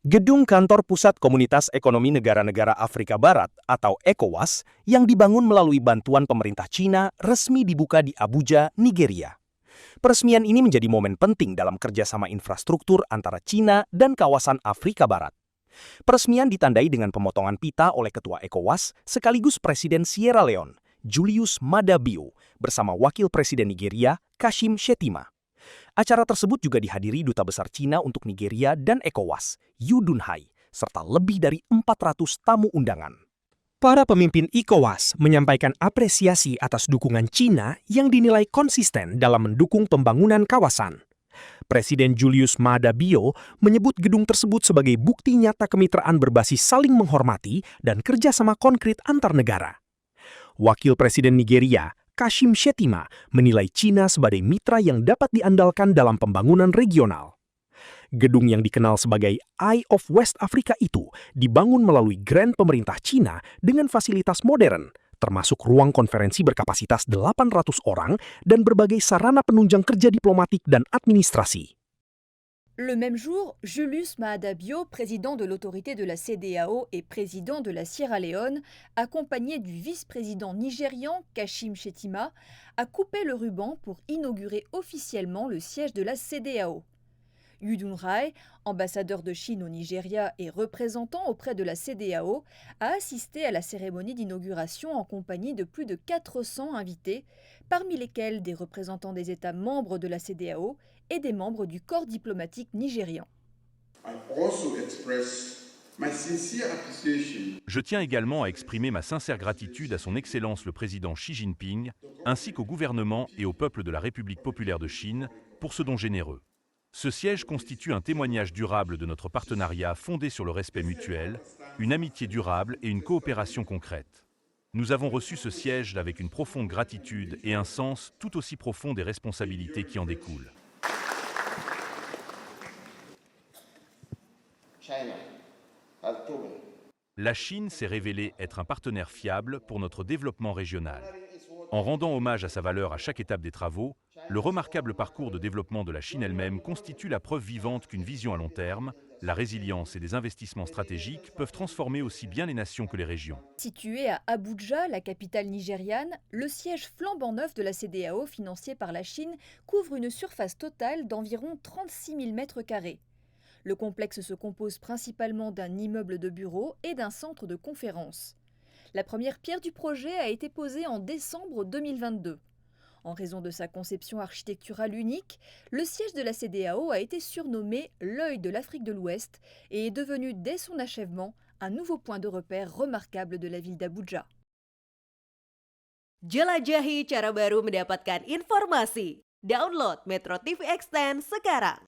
Gedung Kantor Pusat Komunitas Ekonomi Negara-Negara Afrika Barat atau ECOWAS yang dibangun melalui bantuan pemerintah Cina resmi dibuka di Abuja, Nigeria. Peresmian ini menjadi momen penting dalam kerjasama infrastruktur antara Cina dan kawasan Afrika Barat. Peresmian ditandai dengan pemotongan pita oleh Ketua ECOWAS sekaligus Presiden Sierra Leone, Julius Maada Bio, bersama Wakil Presiden Nigeria, Kashim Shettima. Acara tersebut juga dihadiri Duta Besar Cina untuk Nigeria dan ECOWAS, Yu Dunhai, serta lebih dari 400 tamu undangan. Para pemimpin ECOWAS menyampaikan apresiasi atas dukungan Cina yang dinilai konsisten dalam mendukung pembangunan kawasan. Presiden Julius Maada Bio menyebut gedung tersebut sebagai bukti nyata kemitraan berbasis saling menghormati dan kerjasama konkret antar negara. Wakil Presiden Nigeria, Kashim Shettima, menilai Cina sebagai mitra yang dapat diandalkan dalam pembangunan regional. Gedung yang dikenal sebagai Eye of West Africa itu dibangun melalui grant pemerintah Cina dengan fasilitas modern, termasuk ruang konferensi berkapasitas 800 orang dan berbagai sarana penunjang kerja diplomatik dan administrasi. Le même jour, Julius Maada Bio, président de l'autorité de la CEDEAO et président de la Sierra Leone, accompagné du vice-président nigérian Kashim Shettima, a coupé le ruban pour inaugurer officiellement le siège de la CEDEAO. Yu Dunhai, ambassadeur de Chine au Nigeria et représentant auprès de la CEDEAO, a assisté à la cérémonie d'inauguration en compagnie de plus de 400 invités, parmi lesquels des représentants des États membres de la CEDEAO et des membres du corps diplomatique nigérian. Je tiens également à exprimer ma sincère gratitude à son Excellence le Président Xi Jinping, ainsi qu'au gouvernement et au peuple de la République populaire de Chine pour ce don généreux. Ce siège constitue un témoignage durable de notre partenariat fondé sur le respect mutuel, une amitié durable et une coopération concrète. Nous avons reçu ce siège avec une profonde gratitude et un sens tout aussi profond des responsabilités qui en découlent. La Chine s'est révélée être un partenaire fiable pour notre développement régional. En rendant hommage à sa valeur à chaque étape des travaux, le remarquable parcours de développement de la Chine elle-même constitue la preuve vivante qu'une vision à long terme, la résilience et des investissements stratégiques peuvent transformer aussi bien les nations que les régions. Situé à Abuja, la capitale nigériane, le siège flambant neuf de la CEDEAO financé par la Chine couvre une surface totale d'environ 36 000 m². Le complexe se compose principalement d'un immeuble de bureaux et d'un centre de conférences. La première pierre du projet a été posée en décembre 2022. En raison de sa conception architecturale unique, le siège de la CEDEAO a été surnommé l'œil de l'Afrique de l'Ouest et est devenu dès son achèvement un nouveau point de repère remarquable de la ville d'Abuja. Jelajahi cara baru mendapatkan informasi. Download Metro TV Extend sekarang.